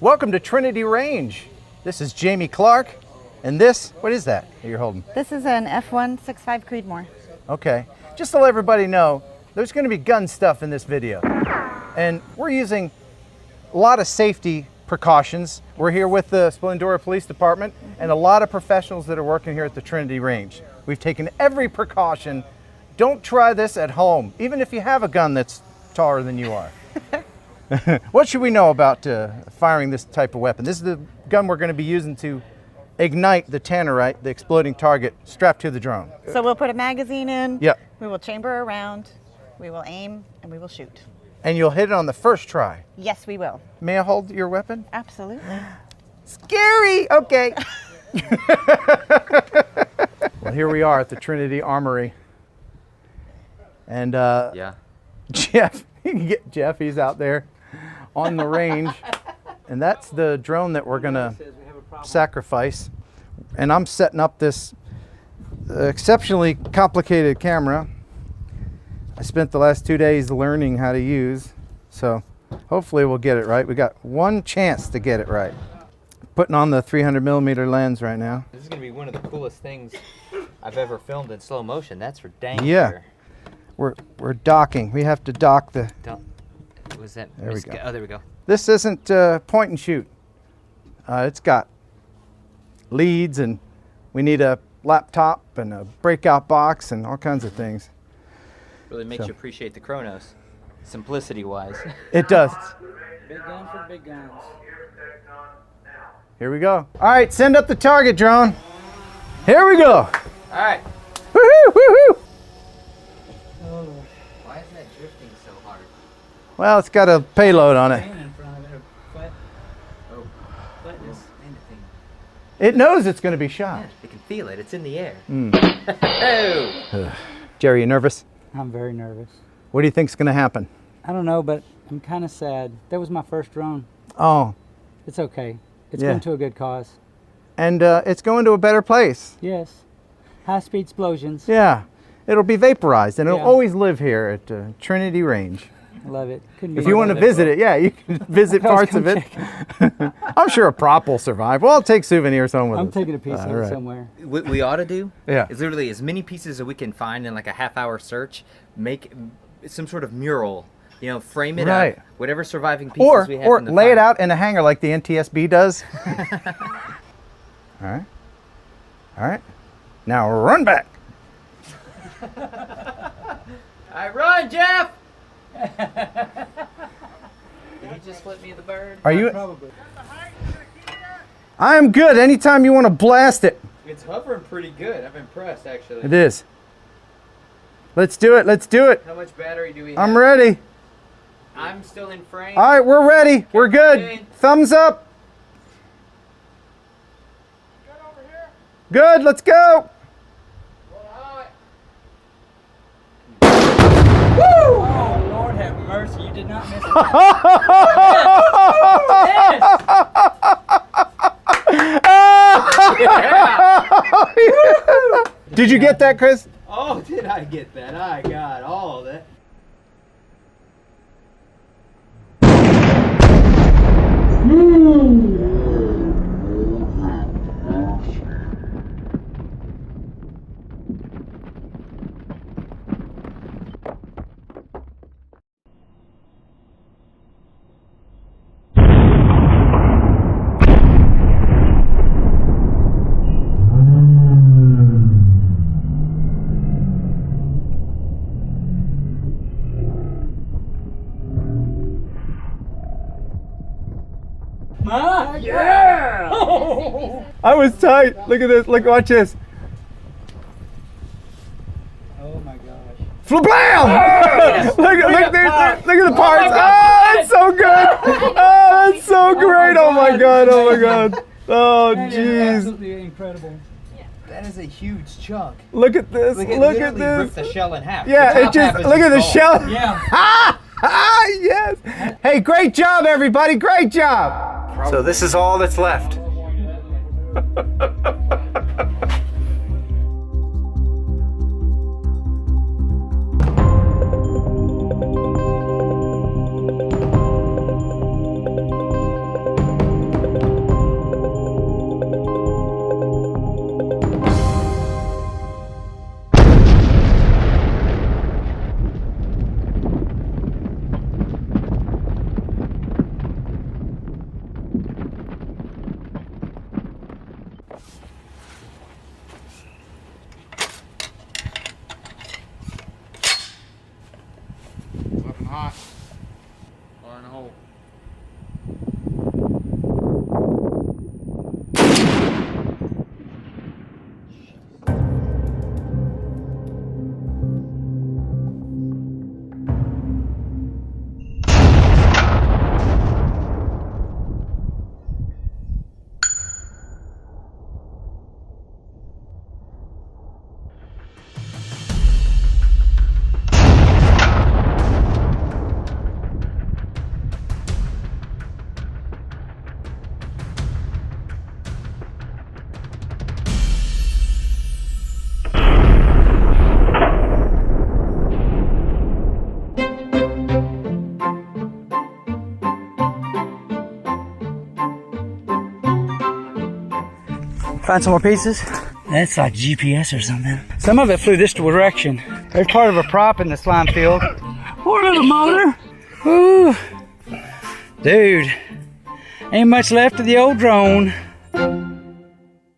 Welcome to Trinity Range. This is Jamie Clark, and this, what is that you're holding? This is an F165 Creedmoor. Okay, just to let everybody know, there's going to be gun stuff in this video, and we're using a lot of safety precautions. We're here with the Splendora Police Department and a lot of professionals that are working here at the Trinity Range. We've taken every precaution. Don't try this at home, even if you have a gun that's taller than you are. What should we know about firing this type of weapon? This is the gun we're going to be using to ignite the Tannerite, the exploding target, strapped to the drone. So we'll put a magazine in, Yep. We will chamber around, we will aim, and we will shoot. And you'll hit it on the first try. Yes, we will. May I hold your weapon? Absolutely. Scary! Okay. Well, here we are at the Trinity Armory. And Yeah. Jeff, you can get Jeff, he's out there on the range. And that's the drone that we're gonna sacrifice. And I'm setting up this exceptionally complicated camera. I spent the last 2 days learning how to use, so hopefully we'll get it right. We got one chance to get it right. Putting on the 300mm lens right now. This is gonna be one of the coolest things I've ever filmed in slow motion. That's for dang Yeah. sure. We're docking. We have to dock the. Was that? There we go. Oh, there we go. This isn't point and shoot. It's got leads, and we need a laptop and a breakout box and all kinds of things. Really makes you appreciate the Chronos, simplicity-wise. It does. Big gun for big guns. Here we go. All right, send up the target drone. Here we go. All right. Woohoo! Woohoo! Why is that drifting so hard? Well, it's got a payload on it. In front of it, or flat, Oh, flatness. man, the thing. It knows it's going to be shot. Yeah, it can feel it. It's in the air. Oh. Jerry, you nervous? I'm very nervous. What do you think's going to happen? I don't know, but I'm kind of sad. That was my first drone. Oh, It's okay. It's Yeah. going to a good cause. and it's going to a better place. Yes. High-speed explosions. Yeah, it'll be vaporized, and it'll Yeah. always live here at Trinity Range. I love it. Couldn't be If you want to visit it, yeah, you can visit I was parts of gonna it. I'm sure a prop will survive. Well, I'll take souvenirs home with us. I'm taking a piece of All it right. somewhere. What we ought to do Yeah. is literally as many pieces as we can find in like a half-hour search. Make some sort of mural. You know, frame it Right. up. Whatever surviving pieces we have Or from the lay it fire. out in a hanger like the NTSB does. All right. All right. Now run back. All right, run, Jeff! Did he just flip me the bird? Are you? Probably. I am good. Anytime you want to blast it, It's hovering pretty good. I'm impressed, actually. it is. Let's do it. Let's do it. How much battery do we have? I'm ready. I'm still in frame. All right, we're ready. We're good. Okay. Thumbs up. Good. Let's go. Oh, Lord have mercy. You did not miss it. Did you get that, Chris? Oh, did I get that? I got all of that. Yeah! I was tight. Look at this. Look, watch this. Oh my gosh. Flablam! look at the parts. Oh, that's so good. Oh, that's so great. Oh my god. Oh my god. Oh, That is jeez. absolutely incredible. That is a huge chunk. Look at this. Look Look at at ripped this. the shell in half. Yeah, The it top just, half is look at the skull. shell. Yeah. Ah, yes. Hey, great job, everybody. Great job. So this is all that's left. Find some more pieces. That's like GPS or something. Some of it flew this direction. There's part of a prop in the slime field. Poor little motor. Ooh. Dude, ain't much left of the old drone.